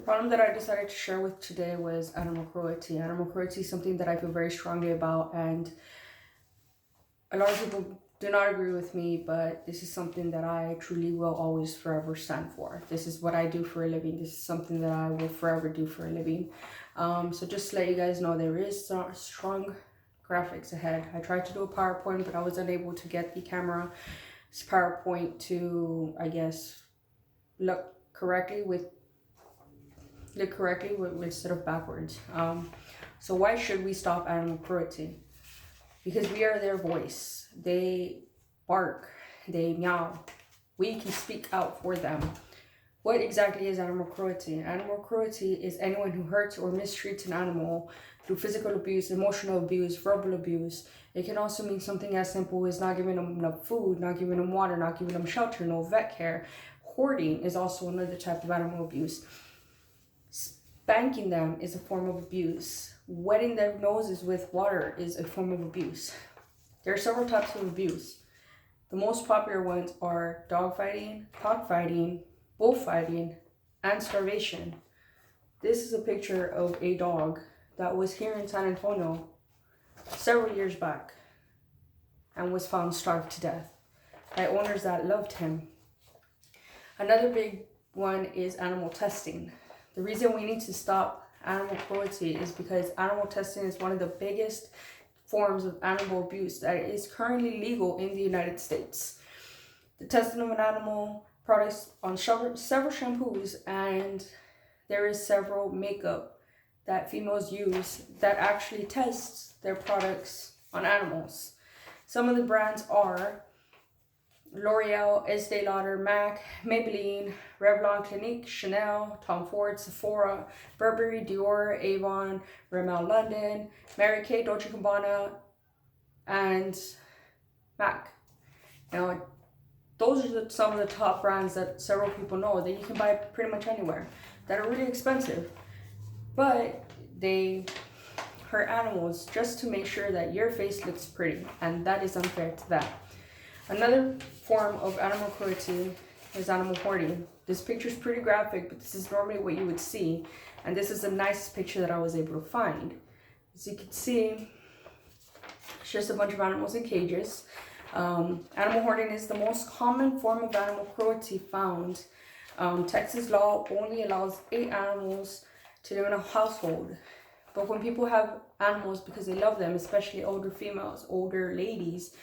The problem that I decided to share with today was animal cruelty. Animal cruelty is something that I feel very strongly about, and a lot of people do not agree with me, but this is something that I truly will always forever stand for. This is what I do for a living. This is something that I will forever do for a living. So just to let you guys know, there is strong graphics ahead. I tried to do a PowerPoint, but I was unable to get the camera's PowerPoint to, I guess, look correctly instead of backwards. So why should we stop animal cruelty? Because we are their voice. They bark, they meow. We can speak out for them. What exactly is animal cruelty? Animal cruelty is anyone who hurts or mistreats an animal through physical abuse, emotional abuse, verbal abuse. It can also mean something as simple as not giving them enough food, not giving them water, not giving them shelter, no vet care. Hoarding is also another type of animal abuse. Spanking them is a form of abuse. Wetting their noses with water is a form of abuse. There are several types of abuse. The most popular ones are dogfighting, cockfighting, bullfighting, and starvation. This is a picture of a dog that was here in San Antonio several years back and was found starved to death by owners that loved him. Another big one is animal testing. The reason we need to stop animal cruelty is because animal testing is one of the biggest forms of animal abuse that is currently legal in the United States. The testing of an animal products on several shampoos, and there is several makeup that females use that actually tests their products on animals. Some of the brands are L'Oreal, Estee Lauder, MAC, Maybelline, Revlon, Clinique, Chanel, Tom Ford, Sephora, Burberry, Dior, Avon, Rimmel London, Mary Kay, Dolce & Gabbana, and MAC. Now, those are some of the top brands that several people know that you can buy pretty much anywhere that are really expensive, but they hurt animals just to make sure that your face looks pretty, and that is unfair to them. Another form of animal cruelty is animal hoarding. This picture is pretty graphic, but this is normally what you would see. And this is the nicest picture that I was able to find. As you can see, it's just a bunch of animals in cages. Animal hoarding is the most common form of animal cruelty found. Texas law only allows 8 animals to live in a household. But when people have animals because they love them, especially older females, older ladies,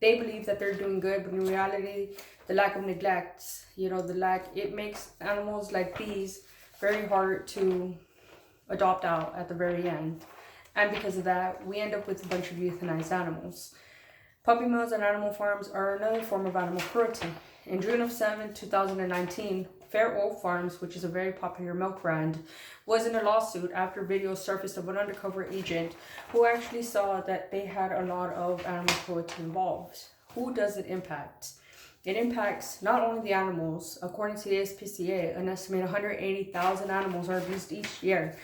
they believe that they're doing good, but in reality, the lack of neglect, it makes animals like these very hard to adopt out at the very end. And because of that, we end up with a bunch of euthanized animals. Puppy mills and animal farms are another form of animal cruelty. In June of 2019, Fair Oak Farms, which is a very popular milk brand, was in a lawsuit after videos surfaced of an undercover agent who actually saw that they had a lot of animal cruelty involved. Who does it impact? It impacts not only the animals. According to the SPCA, an estimated 180,000 animals are abused each year.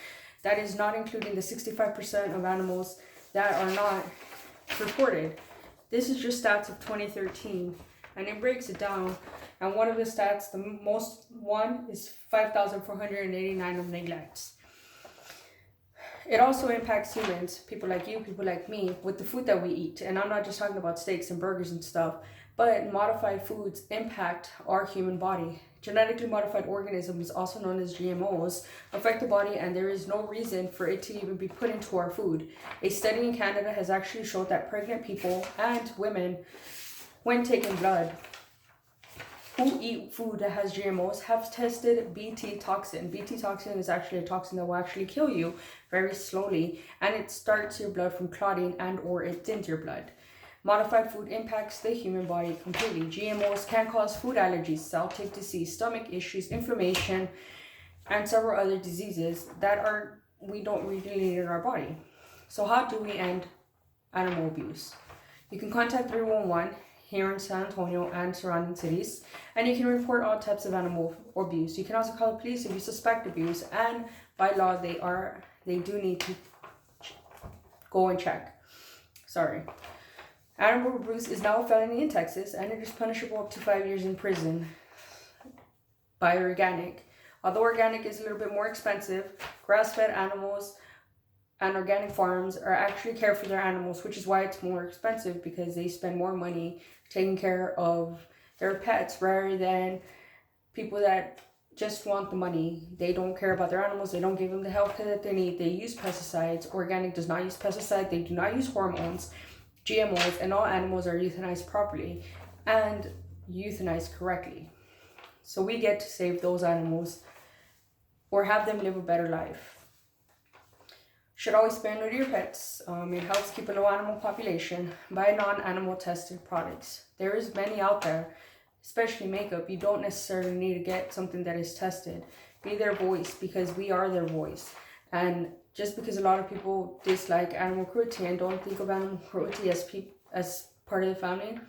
That is not including the 65% of animals that are not reported. This is just stats of 2013, and it breaks it down. And one of the stats, the most one, is 5,489 of neglects. It also impacts humans, people like you, people like me, with the food that we eat. And I'm not just talking about steaks and burgers and stuff, but modified foods impact our human body. Genetically modified organisms, also known as GMOs, affect the body, and there is no reason for it to even be put into our food. A study in Canada has actually showed that pregnant people and women, when taking blood, who eat food that has GMOs have tested Bt toxin. Bt toxin is actually a toxin that will actually kill you very slowly, and it starts your blood from clotting and or it thins your blood. Modified food impacts the human body completely. GMOs can cause food allergies, celiac disease, stomach issues, inflammation, and several other diseases that we don't really need in our body. So how do we end animal abuse? You can contact 311 here in San Antonio and surrounding cities, and you can report all types of animal abuse. You can also call the police if you suspect abuse, and by law they do need to go and check. Animal abuse is now a felony in Texas, and it is punishable up to 5 years in prison by organic. Although organic is a little bit more expensive, grass-fed animals and organic farms are actually care for their animals, which is why it's more expensive, because they spend more money taking care of their pets rather than people that just want the money. They don't care about their animals. They don't give them the health care that they need. They use pesticides. Organic does not use pesticides. They do not use hormones, GMOs, and all animals are euthanized properly and euthanized correctly. So we get to save those animals or have them live a better life. Should always spay and neuter your pets. It helps keep a low animal population. Buy non-animal tested products. There is many out there, especially makeup. You don't necessarily need to get something that is tested. Be their voice, because we are their voice. And just because a lot of people dislike animal cruelty and don't think of animal cruelty as part of the family,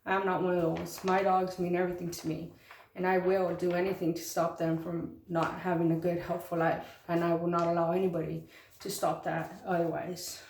I'm not one of those. My dogs mean everything to me. And I will do anything to stop them from not having a good, healthful life. And I will not allow anybody to stop that otherwise.